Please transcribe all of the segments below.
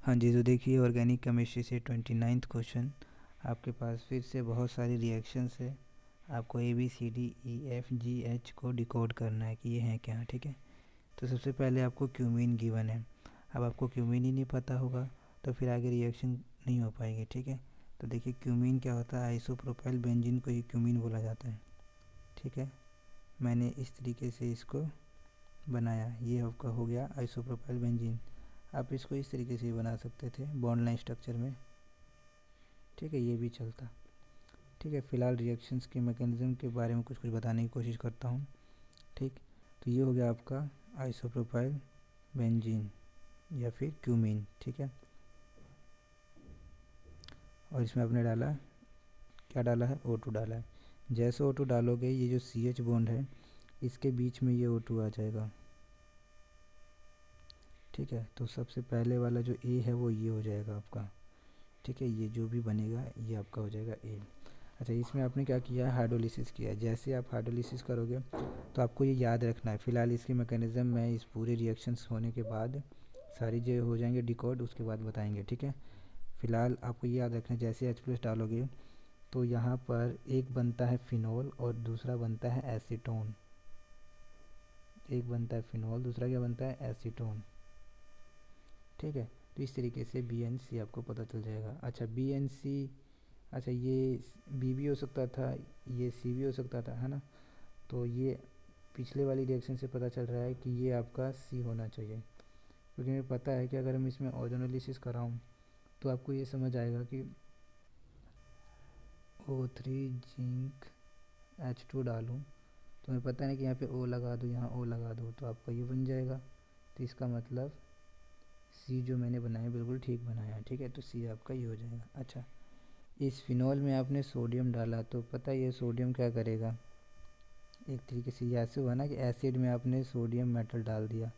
हाँ जी, तो देखिए ऑर्गेनिक केमिस्ट्री से 29th क्वेश्चन। आपके पास फिर से बहुत सारी रिएक्शंस है। आपको ABCDEFGH को डिकोड करना है कि ये हैं क्या। ठीक है, तो सबसे पहले आपको क्यूमीन गिवन है। अब आपको क्यूमीन ही नहीं पता होगा तो फिर आगे रिएक्शन नहीं हो पाएगी। ठीक है, तो देखिए क्यूमीन क्या होता है, आइसोप्रोपाइल बेंजीन को ही क्यूमीन बोला जाता है। ठीक है, मैंने इस तरीके से इसको बनाया, ये आपका हो गया आइसोप्रोपाइल बेंजीन। आप इसको इस तरीके से बना सकते थे बॉन्ड लाइन स्ट्रक्चर में। ठीक है, ये भी चलता। ठीक है, फ़िलहाल रिएक्शंस के मैकेनिज़्म के बारे में कुछ बताने की कोशिश करता हूँ। ठीक, तो ये हो गया आपका आइसोप्रोपाइल बेंजीन या फिर क्यूमीन। ठीक है, और इसमें आपने डाला, क्या डाला है, O2 डाला है। जैसे O2 डालोगे ये जो CH बॉन्ड है इसके बीच में ये O2 आ जाएगा। ठीक है, तो सबसे पहले वाला जो A है वो ये हो जाएगा आपका। ठीक है, ये जो भी बनेगा ये आपका हो जाएगा A। अच्छा, इसमें आपने क्या किया है, हाइड्रोलिसिस किया है। जैसे आप हाइड्रोलिसिस करोगे तो आपको ये याद रखना है। फ़िलहाल इसकी मैकेनिज़्म में इस पूरे रिएक्शंस होने के बाद सारी जो हो जाएंगे डिकोड, उसके बाद बताएंगे। ठीक है, फ़िलहाल आपको ये याद रखना है, जैसे H+ डालोगे तो यहाँ पर एक बनता है फिनोल और दूसरा बनता है एसीटोन। एक बनता है फिनोल, दूसरा क्या बनता है, एसीटोन। ठीक है, तो इस तरीके से BNC आपको पता चल जाएगा। अच्छा, BNC, अच्छा ये बी भी हो सकता था, ये सी भी हो सकता था, है ना। तो ये पिछले वाली रिएक्शन से पता चल रहा है कि ये आपका सी होना चाहिए, क्योंकि मुझे पता है कि अगर मैं इसमें ओजोनोलिसिस कराऊँ तो आपको ये समझ आएगा कि O3 जिंक H2 डालूँ तो मैं पता नहीं कि यहाँ पे O लगा दूँ, यहाँ O लगा दूँ, तो आपका ये बन जाएगा। तो इसका मतलब सी जो मैंने बनाया बिल्कुल ठीक बनाया। ठीक है, तो सी आपका ये हो जाएगा। अच्छा, इस फिनॉल में आपने सोडियम डाला तो पता है ये सोडियम क्या करेगा, एक तरीके से ये ऐसे हुआ ना कि एसिड में आपने सोडियम मेटल डाल दिया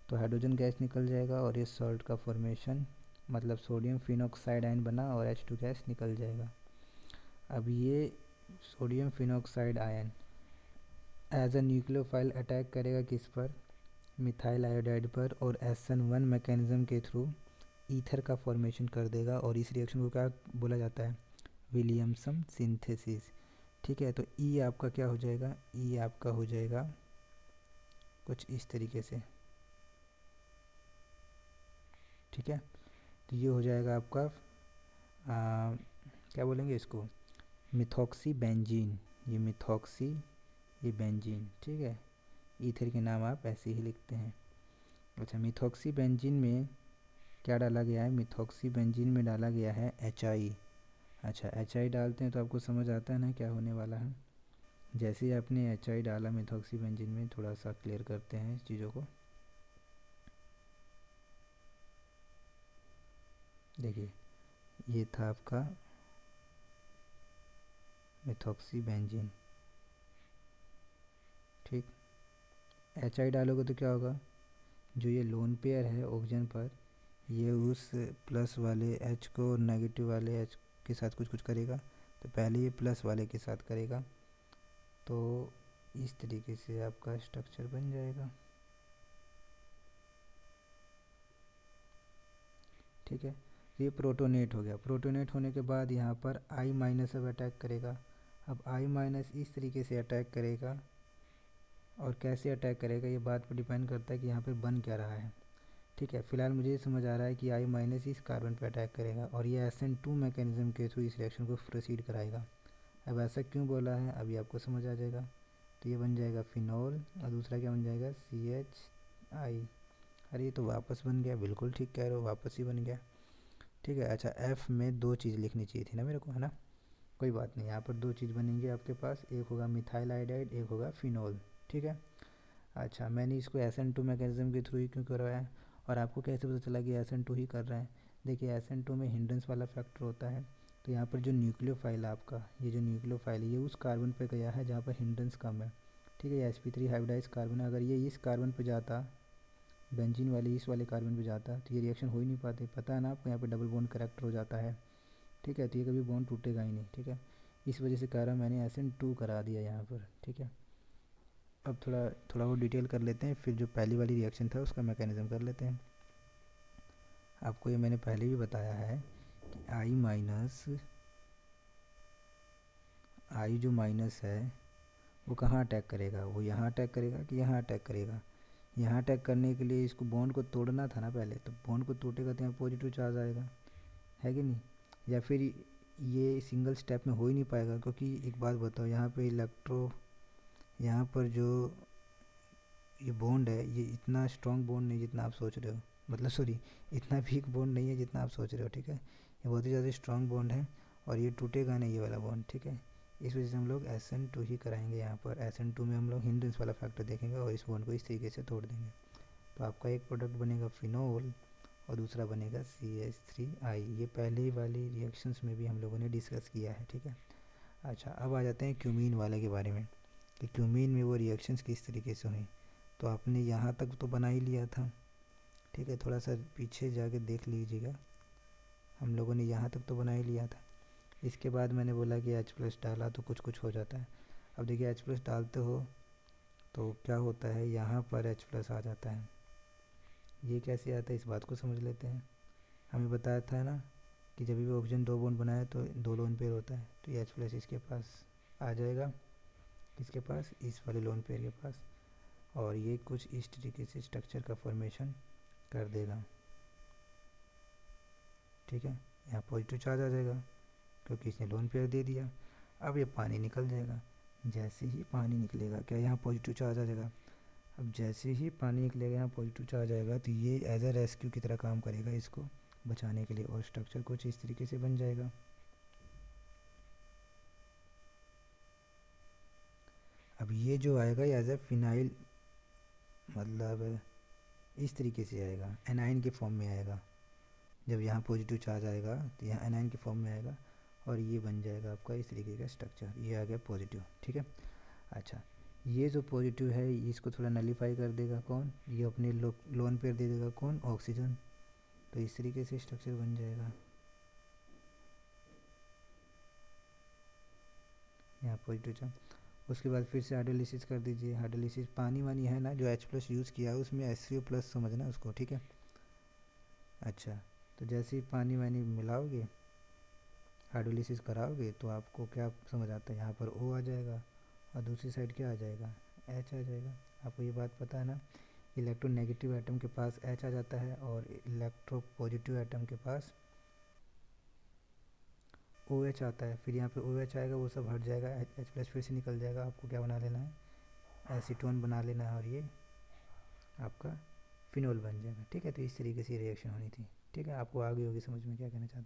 तो हाइड्रोजन गैस निकल जाएगा और ये सॉल्ट का फॉर्मेशन, मतलब सोडियम फिनॉक्साइड आयन बना और H2 गैस निकल जाएगा। अब ये sodium phenoxide ion as a nucleophile attack करेगा किस पर, मिथाइल आयोडाइड पर, और SN1 मैकेनिज़्म के थ्रू ईथर का फॉर्मेशन कर देगा। और इस रिएक्शन को क्या बोला जाता है, विलियमसन सिंथेसिस। ठीक है, तो ई आपका क्या हो जाएगा, ई आपका हो जाएगा कुछ इस तरीके से। ठीक है, तो ये हो जाएगा आपका क्या बोलेंगे इसको, मिथॉक्सी बेंजीन। ये मिथॉक्सी, ये बेंजीन। ठीक है, ईथर के नाम आप ऐसे ही लिखते हैं। अच्छा, मिथॉक्सी बेंजीन में क्या डाला गया है, मिथॉक्सी बेंजीन में डाला गया है HI। अच्छा, HI डालते हैं तो आपको समझ आता है ना क्या होने वाला है। जैसे ही आपने HI डाला मिथॉक्सी बेंजीन में, थोड़ा सा क्लियर करते हैं इस चीज़ों को। देखिए, ये था आपका मिथॉक्सी बेंजीन। ठीक, HI डालोगे तो क्या होगा, जो ये लोन पेयर है ऑक्सीजन पर, ये उस प्लस वाले H को नेगेटिव वाले H के साथ कुछ कुछ करेगा। तो पहले ये प्लस वाले के साथ करेगा, तो इस तरीके से आपका स्ट्रक्चर बन जाएगा। ठीक है, ये प्रोटोनेट हो गया। प्रोटोनेट होने के बाद यहाँ पर I- अब अटैक करेगा। अब I- इस तरीके से अटैक करेगा, और कैसे अटैक करेगा ये बात पर डिपेंड करता है कि यहाँ पे बन क्या रहा है। ठीक है, फिलहाल मुझे ये समझ आ रहा है कि I- इस कार्बन पे अटैक करेगा और ये SN2 मैकेनिज्म के थ्रू इस रिएक्शन को प्रोसीड कराएगा। अब ऐसा क्यों बोला है अभी आपको समझ आ जाएगा। तो ये बन जाएगा फिनॉल और दूसरा क्या बन जाएगा, CHI। अरे ये तो वापस बन गया, बिल्कुल ठीक कह रहे हो, वापस ही बन गया। ठीक है, अच्छा F में दो चीज़ लिखनी चाहिए थी ना मेरे को, है ना। कोई बात नहीं, यहाँ पर दो चीज़ बनेंगी आपके पास, एक होगा मिथाइल आयोडाइड, एक होगा फिनॉल। ठीक है, अच्छा मैंने इसको SN2 मैकेनिज्म के थ्रू ही क्यों करवाया, और आपको कैसे पता चला कि SN2 ही कर रहे हैं। देखिए SN2 में हिंड्रेंस वाला फैक्टर होता है, तो यहाँ पर जो न्यूक्लियोफाइल है आपका, ये जो न्यूक्लियोफाइल है ये उस कार्बन पे गया है जहाँ पर हिंड्रेंस कम है। ठीक है, sp3 हाइब्रिडाइज कार्बन है, अगर ये इस कार्बन पे जाता, बेंजीन वाले इस वाले कार्बन पे जाता, तो ये रिएक्शन हो ही नहीं पाते। पता है ना आपको, यहाँ पे डबल बॉन्ड करेक्टर हो जाता है। ठीक है, तो ये कभी बॉन्ड टूटेगा ही नहीं। ठीक है, इस वजह से कह रहा मैंने SN2 करा दिया यहाँ पर। ठीक है, अब थोड़ा थोड़ा वो डिटेल कर लेते हैं, फिर जो पहली वाली रिएक्शन था उसका मैकेनिज्म कर लेते हैं। आपको ये मैंने पहले भी बताया है कि आई माइनस, आई जो माइनस है वो कहाँ अटैक करेगा, वो यहाँ अटैक करेगा कि यहाँ अटैक करेगा। यहाँ अटैक करने के लिए इसको बॉन्ड को तोड़ना था ना पहले, तो बॉन्ड को तोड़ेगा तो यहाँ पॉजिटिव चार्ज आएगा, है कि नहीं। या फिर ये सिंगल स्टेप में हो ही नहीं पाएगा, क्योंकि एक बात बताओ, यहाँ पे इलेक्ट्रो, यहाँ पर जो ये बॉन्ड है ये इतना स्ट्रॉन्ग बॉन्ड नहीं जितना आप सोच रहे हो, मतलब सॉरी, इतना वीक बॉन्ड नहीं है जितना आप सोच रहे हो, ठीक है। ये बहुत ही ज़्यादा स्ट्रॉन्ग बॉन्ड है और ये टूटेगा नहीं ये वाला बॉन्ड, ठीक है। इस वजह से हम लोग SN2 ही कराएंगे यहाँ पर। SN2 में हम लोग हिंड्रेंस वाला फैक्टर देखेंगे और इस बॉन्ड को इस तरीके से तोड़ देंगे। तो आपका एक प्रोडक्ट बनेगा फिनोल और दूसरा बनेगा CH3I। ये पहले वाली रिएक्शंस में भी हम लोगों ने डिस्कस किया है, ठीक है। अच्छा, अब आ जाते हैं क्यूमीन वाले के बारे में कि क्यूमीन में वो रिएक्शंस किस तरीके से हुई। तो आपने यहाँ तक तो बना ही लिया था, ठीक है। थोड़ा सा पीछे जाके देख लीजिएगा, हम लोगों ने यहाँ तक तो बना ही लिया था। इसके बाद मैंने बोला कि H+ डाला तो कुछ कुछ हो जाता है। अब देखिए H+ डालते हो तो क्या होता है, यहाँ पर H+ आ जाता है। ये कैसे आता है इस बात को समझ लेते हैं। हमें बताया था ना कि जब भी ऑक्सीजन 2 बॉन्ड बनाए तो 2 लोन पेयर होता है, तो ये H+ इसके पास आ जाएगा, किसके पास, इस वाले लोन पेयर के पास, और ये कुछ इस तरीके से स्ट्रक्चर का फॉर्मेशन कर देगा, ठीक है। यहाँ पॉजिटिव चार्ज आ जाएगा क्योंकि इसने लोन पेयर दे दिया। अब ये पानी निकल जाएगा, जैसे ही पानी निकलेगा क्या यहाँ पॉजिटिव चार्ज आ जाएगा। अब जैसे ही पानी निकलेगा यहाँ पॉजिटिव चार्ज आएगा तो ये एज अ रेस्क्यू की तरह काम करेगा इसको बचाने के लिए, और स्ट्रक्चर कुछ इस तरीके से बन जाएगा। अब ये जो आएगा ये एज ए फिनाइल, मतलब इस तरीके से आएगा, एनाइन के फॉर्म में आएगा। जब यहाँ पॉजिटिव चार्ज आएगा तो यहाँ एनाइन के फॉर्म में आएगा और ये बन जाएगा आपका इस तरीके का स्ट्रक्चर, ये आ गया पॉजिटिव, ठीक है। अच्छा, ये जो पॉजिटिव है इसको थोड़ा नलीफाई कर देगा कौन, ये अपने लोन पेयर दे देगा कौन, ऑक्सीजन। तो इस तरीके से स्ट्रक्चर बन जाएगा, यहाँ पॉजिटिव चार्ज। उसके बाद फिर से हाइड्रोलिसिस कर दीजिए। हाइड्रोलिसिस पानी वानी है ना जो H+ यूज़ किया है उसमें HCO+ समझना उसको, ठीक है। अच्छा, तो जैसे ही पानी वानी मिलाओगे, हाइड्रोलिसिस कराओगे, तो आपको क्या समझ आता है, यहाँ पर O आ जाएगा और दूसरी साइड क्या आ जाएगा, H आ जाएगा। आपको ये बात पता है ना, इलेक्ट्रोनेगेटिव एटम के पास H आ जाता है और इलेक्ट्रो पॉजिटिव एटम के पास OH आता है। फिर यहाँ पे OH आएगा, वो सब हट जाएगा, H+ फिर से निकल जाएगा। आपको क्या बना लेना है, एसीटोन बना लेना है और ये आपका फिनोल बन जाएगा, ठीक है। तो इस तरीके से रिएक्शन होनी थी, ठीक है। आपको आ गई होगी समझ में क्या कहना चाहते हैं।